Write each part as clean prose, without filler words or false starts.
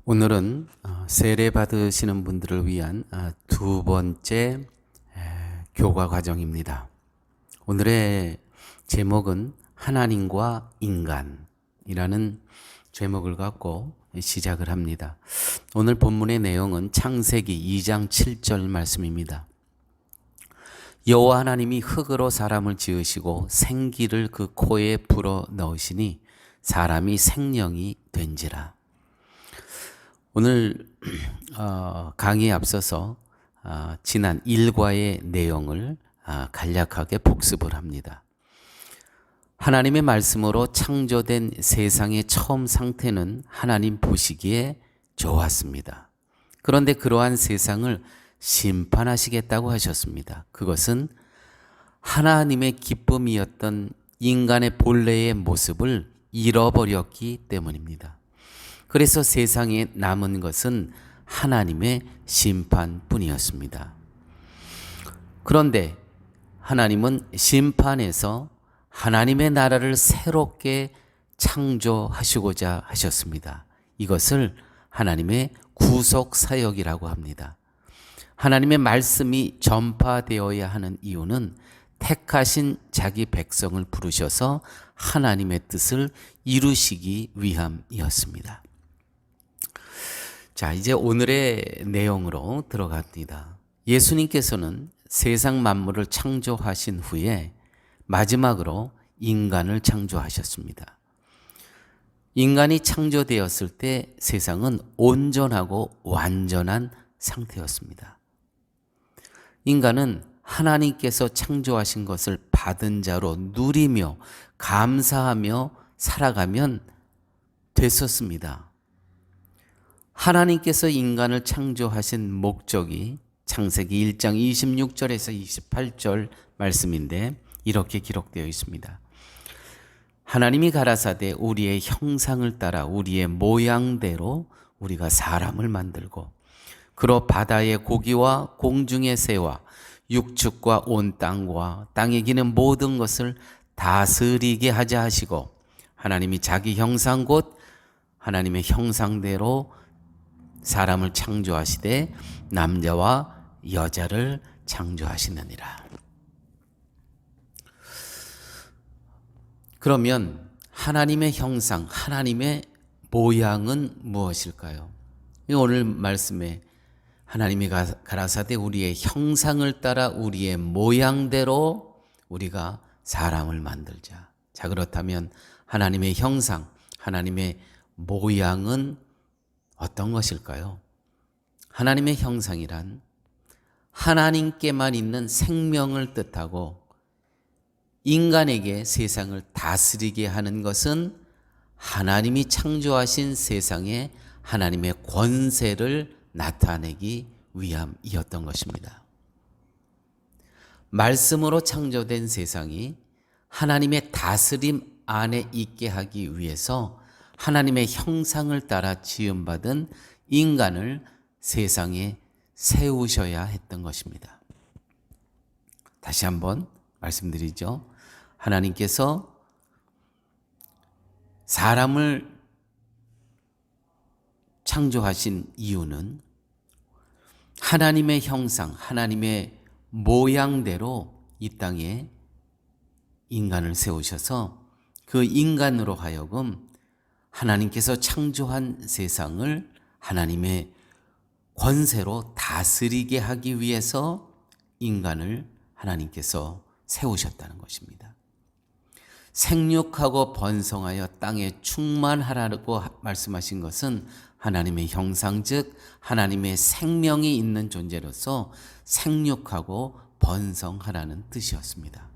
오늘은 세례 받으시는 분들을 위한 두 번째 교과 과정입니다. 오늘의 제목은 하나님과 인간이라는 제목을 갖고 시작을 합니다. 오늘 본문의 내용은 창세기 2장 7절 말씀입니다. 여호와 하나님이 흙으로 사람을 지으시고 생기를 그 코에 불어 넣으시니 사람이 생령이 된지라. 오늘 강의에 앞서서 지난 일과의 내용을 간략하게 복습을 합니다. 하나님의 말씀으로 창조된 세상의 처음 상태는 하나님 보시기에 좋았습니다. 그런데 그러한 세상을 심판하시겠다고 하셨습니다. 그것은 하나님의 기쁨이었던 인간의 본래의 모습을 잃어버렸기 때문입니다. 그래서 세상에 남은 것은 하나님의 심판뿐이었습니다. 그런데 하나님은 심판에서 하나님의 나라를 새롭게 창조하시고자 하셨습니다. 이것을 하나님의 구속 사역이라고 합니다. 하나님의 말씀이 전파되어야 하는 이유는 택하신 자기 백성을 부르셔서 하나님의 뜻을 이루시기 위함이었습니다. 자, 이제 오늘의 내용으로 들어갑니다. 예수님께서는 세상 만물을 창조하신 후에 마지막으로 인간을 창조하셨습니다. 인간이 창조되었을 때 세상은 온전하고 완전한 상태였습니다. 인간은 하나님께서 창조하신 것을 받은 자로 누리며 감사하며 살아가면 됐었습니다. 하나님께서 인간을 창조하신 목적이 창세기 1장 26절에서 28절 말씀인데 이렇게 기록되어 있습니다. 하나님이 가라사대 우리의 형상을 따라 우리의 모양대로 우리가 사람을 만들고 그로 바다의 고기와 공중의 새와 육축과 온 땅과 땅에 기는 모든 것을 다스리게 하자 하시고 하나님이 자기 형상 곧 하나님의 형상대로 사람을 창조하시되 남자와 여자를 창조하시느니라. 그러면 하나님의 형상, 하나님의 모양은 무엇일까요? 오늘 말씀에 하나님이 가라사대 우리의 형상을 따라 우리의 모양대로 우리가 사람을 만들자. 자, 그렇다면 하나님의 형상, 하나님의 모양은 어떤 것일까요? 하나님의 형상이란 하나님께만 있는 생명을 뜻하고 인간에게 세상을 다스리게 하는 것은 하나님이 창조하신 세상에 하나님의 권세를 나타내기 위함이었던 것입니다. 말씀으로 창조된 세상이 하나님의 다스림 안에 있게 하기 위해서 하나님의 형상을 따라 지음받은 인간을 세상에 세우셔야 했던 것입니다. 다시 한번 말씀드리죠. 하나님께서 사람을 창조하신 이유는 하나님의 형상, 하나님의 모양대로 이 땅에 인간을 세우셔서 그 인간으로 하여금 하나님께서 창조한 세상을 하나님의 권세로 다스리게 하기 위해서 인간을 하나님께서 세우셨다는 것입니다. 생육하고 번성하여 땅에 충만하라고 말씀하신 것은 하나님의 형상 즉 하나님의 생명이 있는 존재로서 생육하고 번성하라는 뜻이었습니다.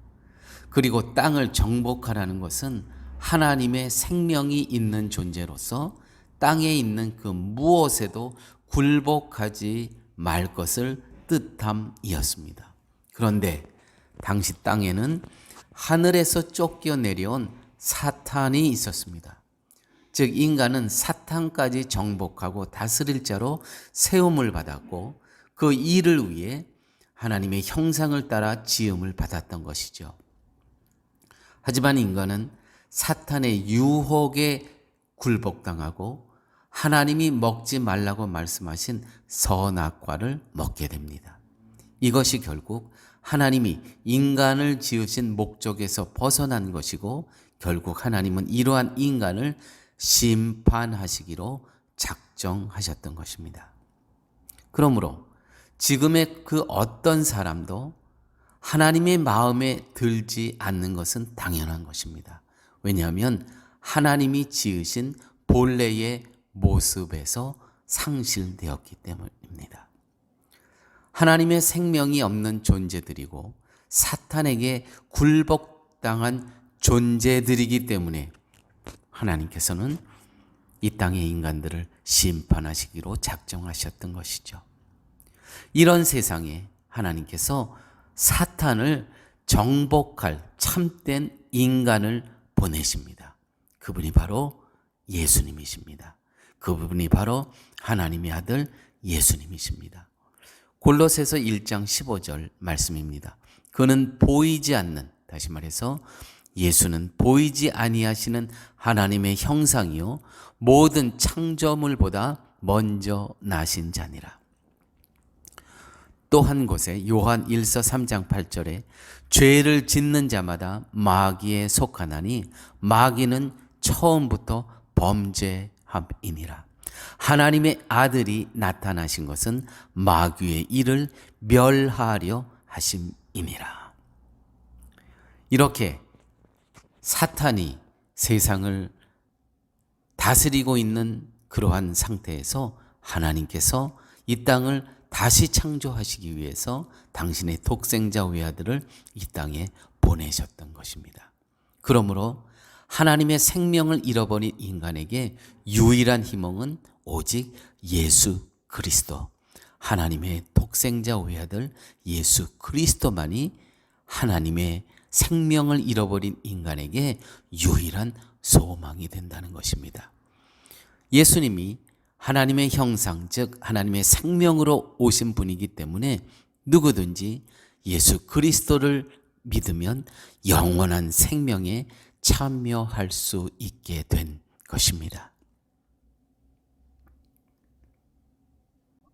그리고 땅을 정복하라는 것은 하나님의 생명이 있는 존재로서 땅에 있는 그 무엇에도 굴복하지 말 것을 뜻함이었습니다. 그런데 당시 땅에는 하늘에서 쫓겨 내려온 사탄이 있었습니다. 즉 인간은 사탄까지 정복하고 다스릴 자로 세움을 받았고 그 일을 위해 하나님의 형상을 따라 지음을 받았던 것이죠. 하지만 인간은 사탄의 유혹에 굴복당하고 하나님이 먹지 말라고 말씀하신 선악과를 먹게 됩니다. 이것이 결국 하나님이 인간을 지으신 목적에서 벗어난 것이고 결국 하나님은 이러한 인간을 심판하시기로 작정하셨던 것입니다. 그러므로 지금의 그 어떤 사람도 하나님의 마음에 들지 않는 것은 당연한 것입니다. 왜냐하면 하나님이 지으신 본래의 모습에서 상실되었기 때문입니다. 하나님의 생명이 없는 존재들이고 사탄에게 굴복당한 존재들이기 때문에 하나님께서는 이 땅의 인간들을 심판하시기로 작정하셨던 것이죠. 이런 세상에 하나님께서 사탄을 정복할 참된 인간을 보내십니다. 그분이 바로 예수님이십니다. 그분이 바로 하나님의 아들 예수님이십니다. 골로새서 1장 15절 말씀입니다. 그는 보이지 않는, 다시 말해서 예수는 보이지 아니하시는 하나님의 형상이요 모든 창조물보다 먼저 나신 자니라. 또 한 곳에 요한 1서 3장 8절에 죄를 짓는 자마다 마귀에 속하나니 마귀는 처음부터 범죄함이니라. 하나님의 아들이 나타나신 것은 마귀의 일을 멸하려 하심이니라. 이렇게 사탄이 세상을 다스리고 있는 그러한 상태에서 하나님께서 이 땅을 다시 창조하시기 위해서 당신의 독생자 외아들을 이 땅에 보내셨던 것입니다. 그러므로 하나님의 생명을 잃어버린 인간에게 유일한 희망은 오직 예수 그리스도, 하나님의 독생자 외아들 예수 그리스도만이 하나님의 생명을 잃어버린 인간에게 유일한 소망이 된다는 것입니다. 예수님이 하나님의 형상, 즉 하나님의 생명으로 오신 분이기 때문에 누구든지 예수 그리스도를 믿으면 영원한 생명에 참여할 수 있게 된 것입니다.